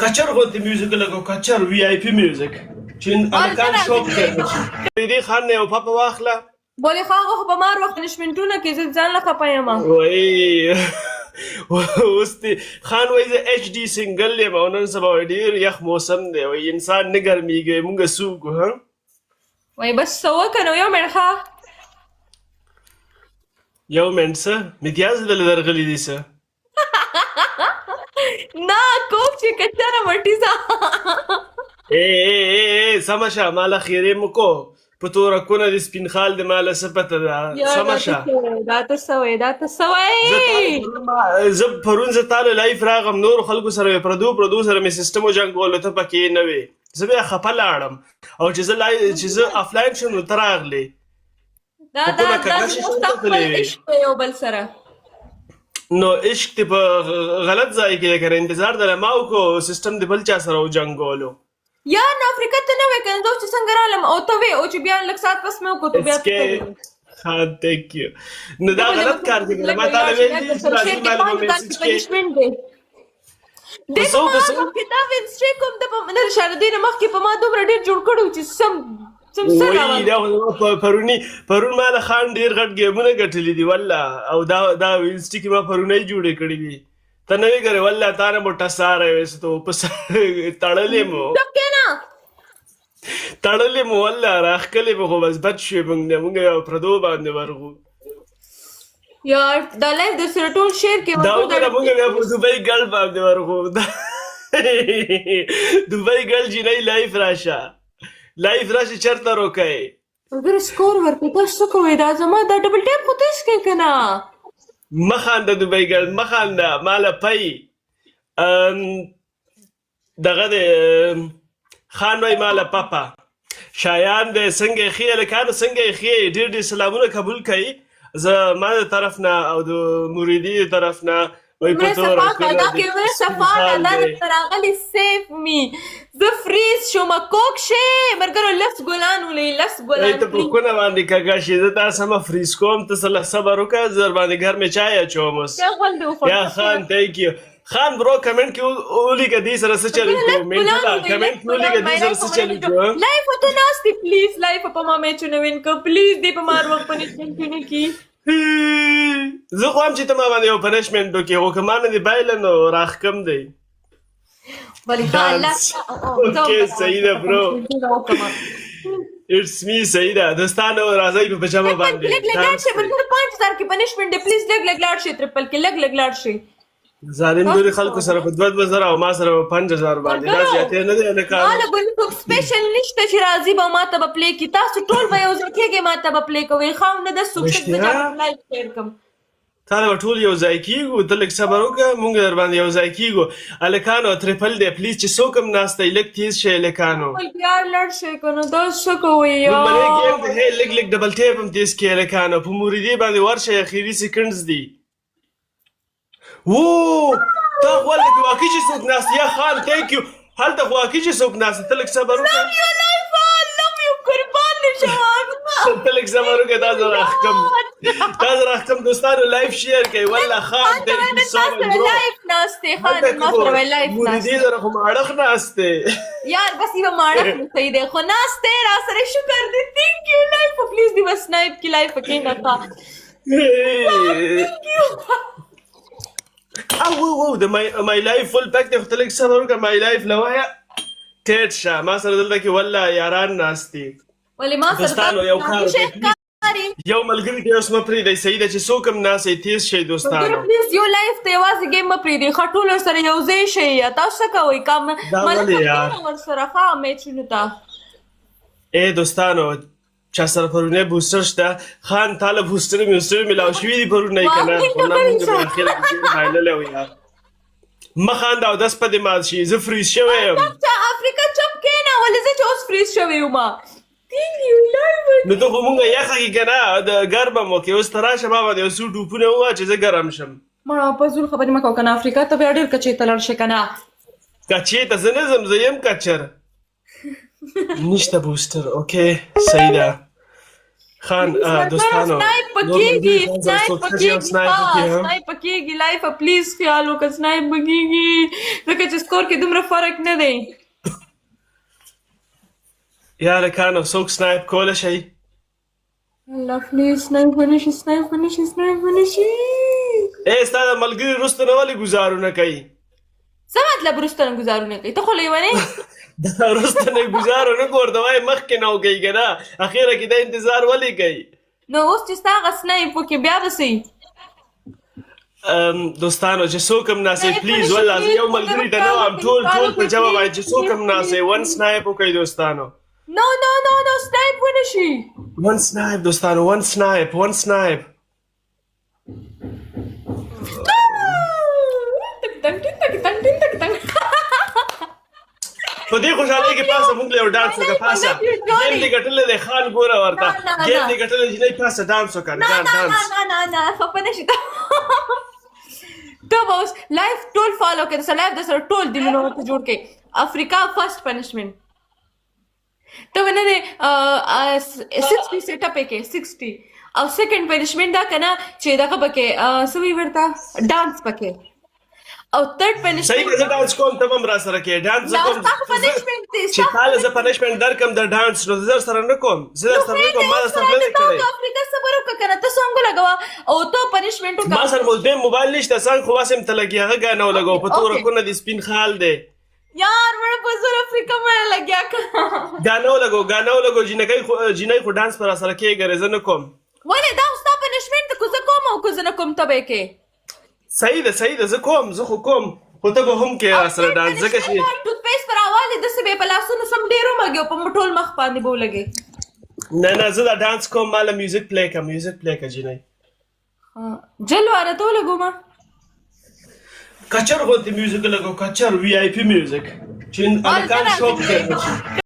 کچر غوندې میوزیک لګو کچر وی آی پی میوزیک چې الکان شوق کوي دې خان نه او پاپا واخله بولې خو په مار وخت پنشمنټونه کې زه ځان له خپه یم وای اوس دې خان وای زه ایچ ډي سنگل یم او نن سبا ډېر یخ موسم دی وای انسان نه ګرمیږي مونږ سوګو ها وای بس څه وکړو یو منټ ښه یو منټ څه متیاز دلته درغلي دي څه نه کوک چې کچره مټي ځه سمشه مالا خیرې مو کو په توره کونه د سپین خال د ماله څه پته ده سمشه دا ته څه وایې دا ته څه وایې زه پرون زه تاله لایف راغم نورو خلکو سره مې پردو سره مې سیسټم وجنګولو ته پکې نه وې زه بیا خفه لاړم او چې زه افلاین شم نو ته راغلې دا عشق یو بل سره نو عشق دې په غلط ځای کې دی کنه انتظار د ما وکړو سیسټم دې بل چا سره وجنګولو یار نه افریقا ته نه وې کنه زه چې څنګه رالم او ته وې او چې بیا لږ ساعت پس مې وکړو ته بیا ها تhank you نو دا غلط کار دی ما تا له ویل دي چې راځي معلومه میسج کې دغه کتاب انسټری کوم د په منر شاردین مخ کې په ما دومره ډیر جوړ کړو چې سم وای دا پرون ما له خان ډیر غټ ګیمونه ګټلې دي والله او دا انسټي کې ما پرونی جوړې کړې دي ته نه وی ګره والله تا نه موټه ساره وېس ته په تړلې مو والله راخکلې مو خو بس بد شوې موږ یو پردو باندې ورغو یار دا لایف د سره ټول شیر کې دا موږ بیا په دوبۍ ګل باندې ورغو دوبۍ ګل جنۍ لایف راشه چرته روکای اگر سکور ورکړې تاسو څه کوئ دا زما دا ډبل ټیپ خو تاسو کې که نه مخانده دوبۍ ګل مخانده ماله پی دغه د خان وای ماله پاپا شایان د څنګه یې ښې هلکانو څنګه یې ښې ډېر ډېر سلامونه قبول کوي زه ما د طرف نه او د مریدي د طرف نه وای په توره زه فریز شوم کوک شې ملګرو لس ګلان ولې لس ګلان ته په کونه باندې کاږه شي زه تا سمه فریز کوم ته څه لږ صبر وکړه زه در باندې ګرمې چای اچوم اوس یا خان تhank you خان برو کمنټ کې ولیکه دې سره څه چلې کوو کمنټ کې ولیکه دې سره څه چلې کوو لایف ته ناستې پلیز لایف په ما میچونه وین کو پلیز دې په مار وخت پنشمنټونه کې زه خو هم چې ته ما باندې یو پنشمنټ وکړې خو که ما نه دې بایله نو راښکم دی اوکې صحیح ده برو اټس می صحیح ده دوستانو راځئ په پجامه باندې لږ لاړ شي ملګرو 5000 کې پنشمنټ دی پلیز لږ لاړ شي ټریپل کې لږ لاړ شي ظالم ډېرې خلکو سره په 2000 او ما سره په 5000 باندې دا زیاتې نه دی هلکانو ماله بل څوک سپیشل نشته چې راځي به ما ته به پلی کړي تاسو ټول به یو ځای کېږئ ما ته به پلی کوئ ښه نه ده څوک چې زه لایف شیر کړم تا به ټول یو ځای کېږو ته لږ صبر وکړه مونږ در باندې یو ځای کېږو هلکانو تریپل دی پلیز چې څوک هم ناست دی لږ تیز شئ هلکانو یار لړ شئ که نو دا څه کوئ یار لږ ډبل ټیپ هم تیز کړئ هلکانو په موریدي باندې ورشئ اخري سیکنډز دي تا غول کې واقعي چې څوک ناست یا خان تhank you هلته خو واقعي چې څوک ناست ته لږ صبر وکړه ته لږ صبر وکړه دا زه راښکم دوستانو لایف شیر کوئ والله خان لایف ناست دی موریدي سره خو ماړخ ناست دی یار بس یوه ماړخ نو صحیح دی خو ناست دی را سره شکر دی thank you لایف پلیز دی بس سنایپ کې لایف کښېنه او د مای لایف فل پیک دی خو ته لږ صبر وکړه مای لایف له وایه ټیټ شه ما سره دلته کې والله یاران ناست دي دوستانو یو کار یو ملګري ته اوس مه پرېږدئ صحیح ده چې څوک هم ناست یې تیز شئ دوستانو پلیز یو لایف ته یوازې ګیم مه پرېږدئ ښه ټولو سره یو ځای شئ تاسو څه کوئ ورسره ښه میچونو ته دوستانو چا سره پرونی بوستر شته خان تاله بوستر میلاو شوي دي پرونی که نه بایللی و یار مه خانده او دست په دې مات شي زه فریز شوی یم افریقا چپ کښېنه ولې زه چې اوس فریز شوی یم نو ته خو مونږ یخه کې که نه د ګرمه مو کې اوس ته راشه ما باندې یو څو ټوپونه ووهه چې زه ګرم شم مړه په زور خبرې مه کوه که نه افریقا ته بیا ډېر کچې ته لاړ شې که نه کچې ته زه نه ځم زه یم کچر نشته بوستر اوکې صحیح ده خان دوستانو سنایپ پکېږي لایف پلیز خیال وکړه سنایپ پکېږي ځکه چې سکور زور کې دومره فرق نه دی. یا لکانو څوک سنایپ کولی شي؟ الله پلیز سنایپ ونه شي. ستا د ملګري وروسته نه ولې ګزارونه کوي؟ څه مطلب وروسته نه ګزارونه کوي؟ ته خو لیونی دا وروسته نه ګزارو نه کو ورته وایي مخکې نه وکوي که نه اخره کې دا انتظار ولې کوي؟ نو اوس چې ستا هغه سنایپ وکړي بیا به څه دوستانو چې څوک هم ناسئ پلیز والله زه یو ملګري ته نه وایم ټول په جواب وایي چې څوک هم ناسئ ون سنایپ وکړئ دوستانو. نو سنایپ ونه شي. ون سنایپ دوستانو ون سنایپ په دې خوشحالۍ کې پاسه موږ له یو ډانس وکړه پاسه ګیم دې ګټلی دی خان ګوره ورته ګیم دې ګټلی جینۍ پاسه ډانس وکړه نه خفه نه شي ته به اوس لایف ټول فالو کړې دسه لایف درسره ټول دلونه ورته جوړ کړې افریقا فرسټ پنشمنټ ته به نه دی 60 سیټ اپ یې کې 60 او سیکنډ پنشمنټ دا که نه چې دغه به کې څه وایي ورته ډانس پکې او تھرد پنشمنٹ صحیح زه ډانس کوم ته هم را سره کې ډانس زه کوم چې تاله زه پنشمنټ درکم د ډانس نو زه سره نه کوم ما در سره نه کړی افریقا صبر وکړه کنه ته سونګ لګوا او ته پنشمنټ وکړه ما سره مو موبایل نشته سان خو واسم ته لګي هغه غانو لګاو په تور کو نه د سپین خال دی یار مړ په زور افریقا مې لګیا غانو لګو جنۍ خو ډانس پر سره کې غره زه نه کوم ولې دا اوس تا پنشمنټ کو زه کوم او کو زه نه کوم ته به کې صحیح ده زه خو کوم خو ته به هم کې سره ډانس ځکه چې ټوت پیسټ پر اواله د سبې په لاسونو سم ډیرو مګو په مټول مخ باندې بو لګي نه زه دا ډانس کوم مال میوزیک پلی کا جنۍ جلواره ته لګو ما کچر غوته میوزیک لګو کچر وی آی پی میوزیک چې الکان شوق کوي